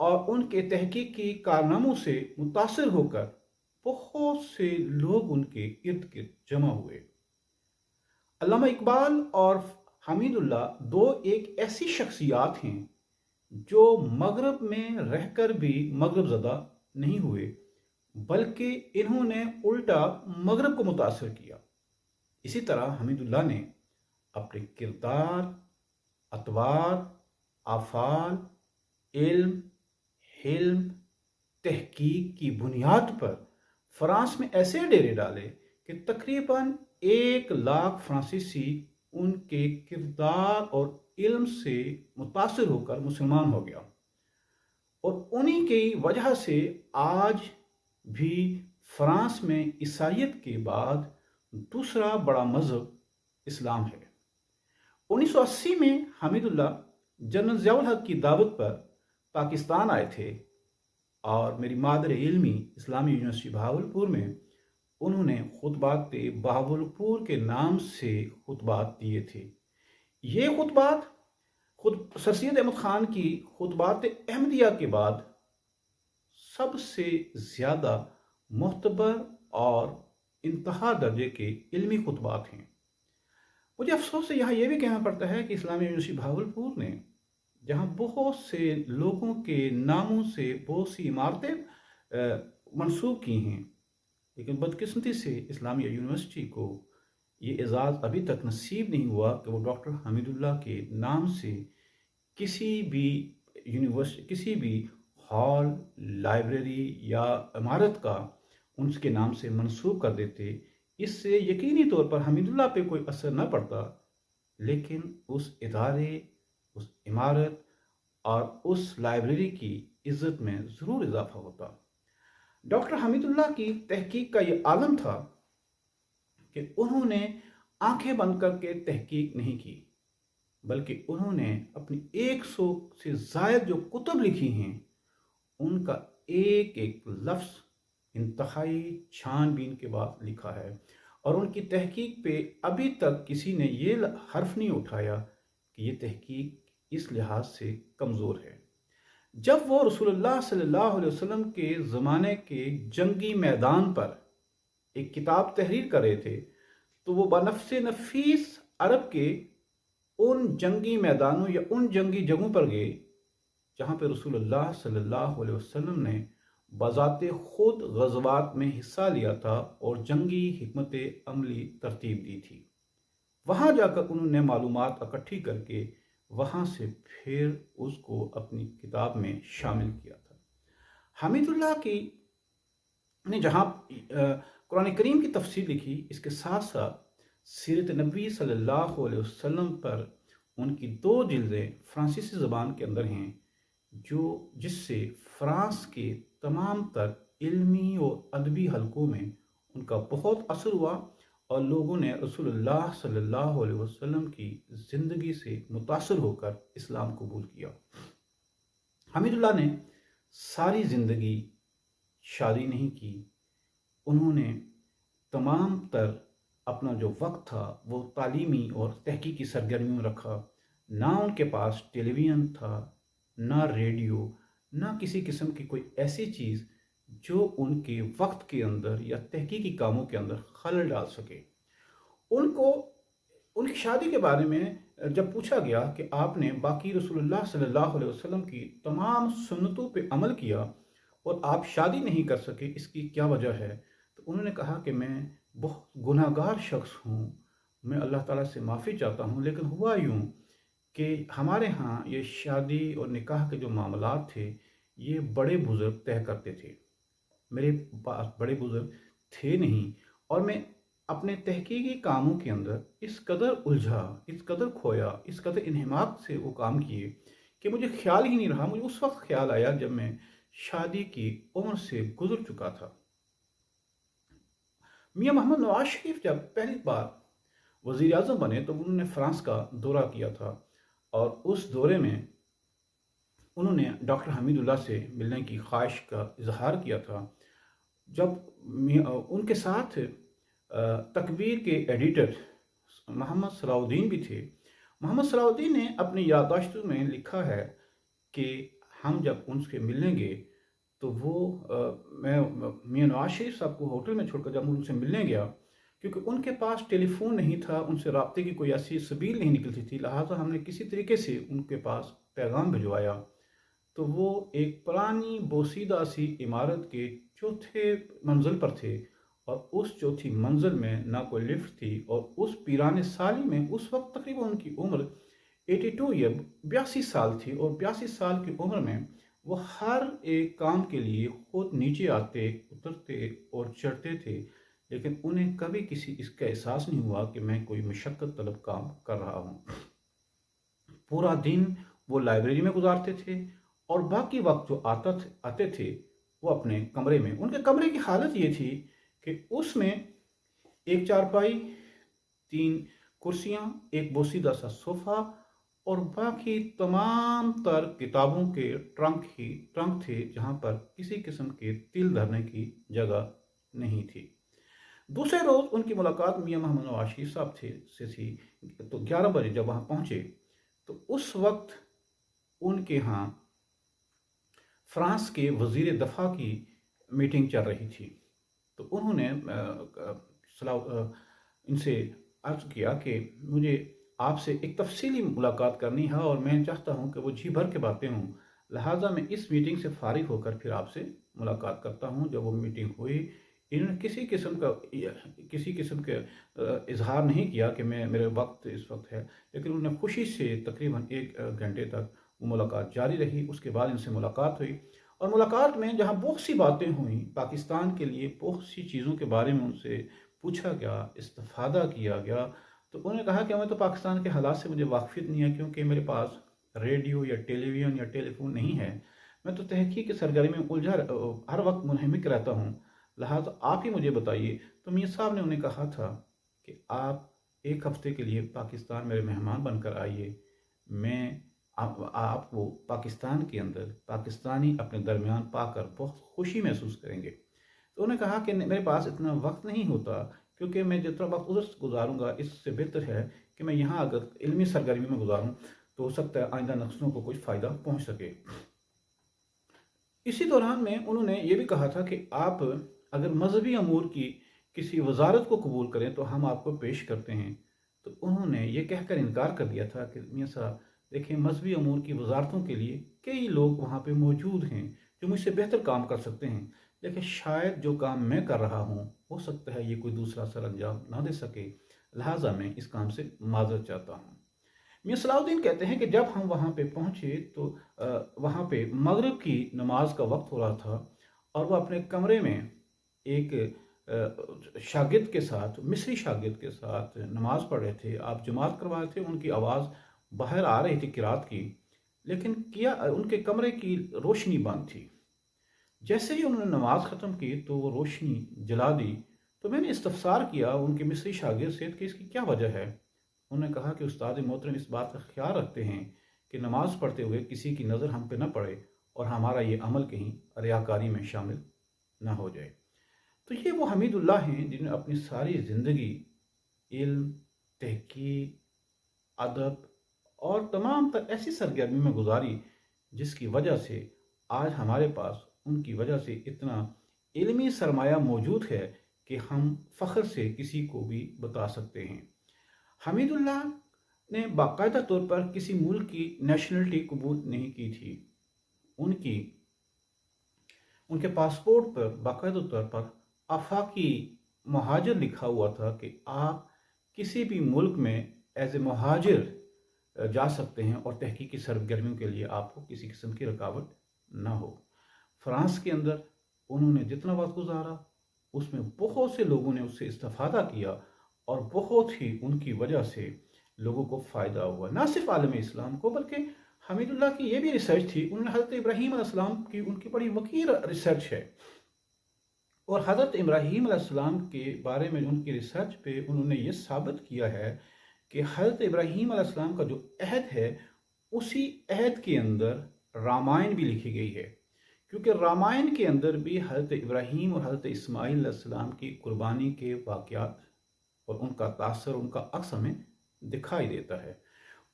اور ان کے تحقیقی کارناموں سے متاثر ہو کر بہت سے لوگ ان کے ارد گرد جمع ہوئے۔ علامہ اقبال اور حمید اللہ دو ایک ایسی شخصیات ہیں جو مغرب میں رہ کر بھی مغرب زدہ نہیں ہوئے، بلکہ انہوں نے الٹا مغرب کو متاثر کیا۔ اسی طرح حمید اللہ نے اپنے کردار، اطوار، افعال، علم، حلم، تحقیق کی بنیاد پر فرانس میں ایسے ڈیرے ڈالے کہ تقریباً 1,00,000 فرانسیسی ان کے کردار اور علم سے متاثر ہو کر مسلمان ہو گیا، اور انہی کی وجہ سے آج بھی فرانس میں عیسائیت کے بعد دوسرا بڑا مذہب اسلام ہے۔ 1980 میں حمید اللہ جنرل ضیاء الحق کی دعوت پر پاکستان آئے تھے، اور میری مادر علمی اسلامی یونیورسٹی بہاولپور میں انہوں نے خطبات بہاولپور کے نام سے خطبات دیے تھے۔ یہ خطبات سر سید احمد خان کی خطبات احمدیہ کے بعد سب سے زیادہ معتبر اور انتہا درجے کے علمی خطبات ہیں۔ مجھے افسوس سے یہاں یہ بھی کہنا پڑتا ہے کہ اسلامی یونیورسٹی بہاولپور نے جہاں بہت سے لوگوں کے ناموں سے بہت سی عمارتیں منسوب کی ہیں، لیکن بدقسمتی سے اسلامیہ یونیورسٹی کو یہ اعزاز ابھی تک نصیب نہیں ہوا کہ وہ ڈاکٹر حمید اللہ کے نام سے کسی بھی ہال، لائبریری یا عمارت کا ان کے نام سے منسوب کر دیتے۔ اس سے یقینی طور پر حمید اللہ پہ کوئی اثر نہ پڑتا، لیکن اس ادارے، اس عمارت اور اس لائبریری کی عزت میں ضرور اضافہ ہوتا۔ ڈاکٹر حمید اللہ کی تحقیق کا یہ عالم تھا کہ انہوں نے آنکھیں بند کر کے تحقیق نہیں کی، بلکہ انہوں نے اپنی 100 سے زائد جو کتب لکھی ہیں ان کا ایک ایک لفظ انتہائی چھان بین کے بعد لکھا ہے، اور ان کی تحقیق پہ ابھی تک کسی نے یہ حرف نہیں اٹھایا کہ یہ تحقیق اس لحاظ سے کمزور ہے۔ جب وہ رسول اللہ صلی اللہ علیہ وسلم کے زمانے کے جنگی میدان پر ایک کتاب تحریر کر رہے تھے تو وہ بنفس نفیس عرب کے ان جنگی میدانوں یا ان جنگی جگہوں پر گئے جہاں پہ رسول اللہ صلی اللہ علیہ وسلم نے بذات خود غزوات میں حصہ لیا تھا اور جنگی حکمت عملی ترتیب دی تھی۔ وہاں جا کر انہوں نے معلومات اکٹھی کر کے وہاں سے پھر اس کو اپنی کتاب میں شامل کیا تھا۔ حمید اللہ کی نے جہاں قرآن کریم کی تفسیر لکھی، اس کے ساتھ ساتھ سیرت نبی صلی اللہ علیہ وسلم پر ان کی 2 جلدیں فرانسیسی زبان کے اندر ہیں، جس سے فرانس کے تمام تر علمی اور ادبی حلقوں میں ان کا بہت اثر ہوا، اور لوگوں نے رسول اللہ صلی اللہ علیہ وسلم کی زندگی سے متاثر ہو کر اسلام قبول کیا۔ حمید اللہ نے ساری زندگی شادی نہیں کی، انہوں نے تمام تر اپنا جو وقت تھا وہ تعلیمی اور تحقیقی سرگرمیوں میں رکھا۔ نہ ان کے پاس ٹیلی ویژن تھا، نہ ریڈیو، نہ کسی قسم کی کوئی ایسی چیز جو ان کے وقت کے اندر یا تحقیقی کاموں کے اندر خلل ڈال سکے۔ ان کی شادی کے بارے میں جب پوچھا گیا کہ آپ نے باقی رسول اللہ صلی اللہ علیہ وسلم کی تمام سنتوں پہ عمل کیا اور آپ شادی نہیں کر سکے، اس کی کیا وجہ ہے؟ تو انہوں نے کہا کہ میں بہت گناہ گار شخص ہوں، میں اللہ تعالیٰ سے معافی چاہتا ہوں، لیکن ہوا یوں کہ ہمارے ہاں یہ شادی اور نکاح کے جو معاملات تھے یہ بڑے بزرگ طے کرتے تھے، میرے پاس بڑے بزرگ تھے نہیں، اور میں اپنے تحقیقی کاموں کے اندر اس قدر الجھا، اس قدر کھویا، اس قدر انہماک سے وہ کام کیے کہ مجھے خیال ہی نہیں رہا۔ مجھے اس وقت خیال آیا جب میں شادی کی عمر سے گزر چکا تھا۔ میاں محمد نواز شریف جب پہلی بار وزیر اعظم بنے تو انہوں نے فرانس کا دورہ کیا تھا، اور اس دورے میں انہوں نے ڈاکٹر حمید اللہ سے ملنے کی خواہش کا اظہار کیا تھا۔ جب ان کے ساتھ تکبیر کے ایڈیٹر محمد صلاح الدین بھی تھے، محمد صلاح الدین نے اپنی یادداشتوں میں لکھا ہے کہ ہم جب ان سے ملنے گئے تو وہ میں میاں نواز شریف صاحب کو ہوٹل میں چھوڑ کر جب ان سے ملنے گیا، کیونکہ ان کے پاس ٹیلی فون نہیں تھا، ان سے رابطے کی کوئی ایسی سبیل نہیں نکلتی تھی، لہٰذا ہم نے کسی طریقے سے ان کے پاس پیغام بھجوایا، تو وہ ایک پرانی بوسیدہ سی عمارت کے چوتھے منزل پر تھے، اور اس چوتھی منزل میں نہ کوئی لفٹ تھی، اور اس پیرانے سالی میں اس وقت تقریباً ان کی عمر 82 یا 82 سال تھی، اور 82 سال کی عمر میں وہ ہر ایک کام کے لیے خود نیچے آتے، اترتے اور چڑھتے تھے، لیکن انہیں کبھی کسی اس کا احساس نہیں ہوا کہ میں کوئی مشقت طلب کام کر رہا ہوں۔ پورا دن وہ لائبریری میں گزارتے تھے، اور باقی وقت جو آتے تھے وہ اپنے کمرے میں، ان کے کمرے کی حالت یہ تھی کہ اس میں ایک چارپائی، 3 کرسیاں، ایک بوسیدہ سا صوفہ، اور باقی تمام تر کتابوں کے ٹرنک تھے، جہاں پر کسی قسم کے تل دھرنے کی جگہ نہیں تھی۔ دوسرے روز ان کی ملاقات میاں محمد نواز شریف صاحب سے تھی، تو 11 بجے جب وہاں پہنچے تو اس وقت ان کے ہاں فرانس کے وزیر دفاع کی میٹنگ چل رہی تھی، تو انہوں نے ان سے عرض کیا کہ مجھے آپ سے ایک تفصیلی ملاقات کرنی ہے، اور میں چاہتا ہوں کہ وہ جی بھر کے باتیں ہوں، لہٰذا میں اس میٹنگ سے فارغ ہو کر پھر آپ سے ملاقات کرتا ہوں۔ جب وہ میٹنگ ہوئی، انہوں نے کسی قسم کا اظہار نہیں کیا کہ میرے وقت اس وقت ہے، لیکن انہوں نے خوشی سے تقریباً 1 گھنٹے تک وہ ملاقات جاری رہی۔ اس کے بعد ان سے ملاقات ہوئی، اور ملاقات میں جہاں بہت سی باتیں ہوئیں، پاکستان کے لیے بہت سی چیزوں کے بارے میں ان سے پوچھا گیا، استفادہ کیا گیا، تو انہوں نے کہا کہ میں تو پاکستان کے حالات سے مجھے واقفیت نہیں ہے، کیونکہ میرے پاس ریڈیو یا ٹیلی ویژن یا ٹیلی فون نہیں ہے، میں تو تحقیق کی سرگرمی میں الجھا ہر وقت منہمک رہتا ہوں، لہٰذا آپ ہی مجھے بتائیے۔ تو میاں صاحب نے انہیں کہا تھا کہ آپ 1 ہفتے کے لیے پاکستان میرے مہمان بن کر آئیے، میں آپ کو پاکستان کے اندر پاکستانی اپنے درمیان پا کر بہت خوشی محسوس کریں گے۔ تو انہوں نے کہا کہ میرے پاس اتنا وقت نہیں ہوتا، کیونکہ میں جتنا وقت ادھر گزاروں گا اس سے بہتر ہے کہ میں یہاں اگر علمی سرگرمی میں گزاروں تو ہو سکتا ہے آئندہ نسلوں کو کچھ فائدہ پہنچ سکے۔ اسی دوران میں انہوں نے یہ بھی کہا تھا کہ آپ اگر مذہبی امور کی کسی وزارت کو قبول کریں تو ہم آپ کو پیش کرتے ہیں۔ تو انہوں نے یہ کہہ کر انکار کر دیا تھا کہ میاں صاحب دیکھیں، مذہبی امور کی وزارتوں کے لیے کئی لوگ وہاں پہ موجود ہیں جو مجھ سے بہتر کام کر سکتے ہیں، لیکن شاید جو کام میں کر رہا ہوں ہو سکتا ہے یہ کوئی دوسرا سر انجام نہ دے سکے، لہٰذا میں اس کام سے معذرت چاہتا ہوں۔ میاں صلاح الدین کہتے ہیں کہ جب ہم وہاں پہ پہنچے تو وہاں پہ مغرب کی نماز کا وقت ہو رہا تھا، اور وہ اپنے کمرے میں ایک شاگرد کے ساتھ، مصری شاگرد کے ساتھ نماز پڑھ رہے تھے، آپ جماعت کروا رہے تھے، ان کی آواز باہر آ رہی تھی قرات کی، لیکن ان کے کمرے کی روشنی بند تھی۔ جیسے ہی انہوں نے نماز ختم کی تو وہ روشنی جلا دی، تو میں نے استفسار کیا ان کے مصری شاگرد سے کہ اس کی کیا وجہ ہے۔ انہوں نے کہا کہ استاد محترم اس بات کا خیال رکھتے ہیں کہ نماز پڑھتے ہوئے کسی کی نظر ہم پہ نہ پڑے، اور ہمارا یہ عمل کہیں ریاکاری میں شامل نہ ہو جائے۔ تو یہ وہ حمید اللہ ہیں جنہوں نے اپنی ساری زندگی علم، تحقیق، ادب اور تمام تر ایسی سرگرمی میں گزاری جس کی وجہ سے آج ہمارے پاس ان کی وجہ سے اتنا علمی سرمایہ موجود ہے کہ ہم فخر سے کسی کو بھی بتا سکتے ہیں۔ حمید اللہ نے باقاعدہ طور پر کسی ملک کی نیشنلٹی قبول نہیں کی تھی، ان کے پاسپورٹ پر باقاعدہ طور پر آفاقی مہاجر لکھا ہوا تھا کہ آپ کسی بھی ملک میں ایز اے مہاجر جا سکتے ہیں، اور تحقیقی سرگرمیوں کے لیے آپ کو کسی قسم کی رکاوٹ نہ ہو۔ فرانس کے اندر انہوں نے جتنا وقت گزارا اس میں بہت سے لوگوں نے اس سے استفادہ کیا، اور بہت ہی ان کی وجہ سے لوگوں کو فائدہ ہوا، نہ صرف عالم اسلام کو بلکہ حمید اللہ کی یہ بھی ریسرچ تھی، انہوں نے حضرت ابراہیم علیہ السلام کی ان کی بڑی وسیع ریسرچ ہے، اور حضرت ابراہیم علیہ السلام کے بارے میں ان کی ریسرچ پہ انہوں نے یہ ثابت کیا ہے کہ حضرت ابراہیم علیہ السلام کا جو عہد ہے اسی عہد کے اندر رامائن بھی لکھی گئی ہے، کیونکہ رامائن کے اندر بھی حضرت ابراہیم اور حضرت اسماعیل علیہ السلام کی قربانی کے واقعات اور ان کا تاثر، ان کا عکس ہمیں دکھائی دیتا ہے۔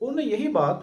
انہوں نے یہی بات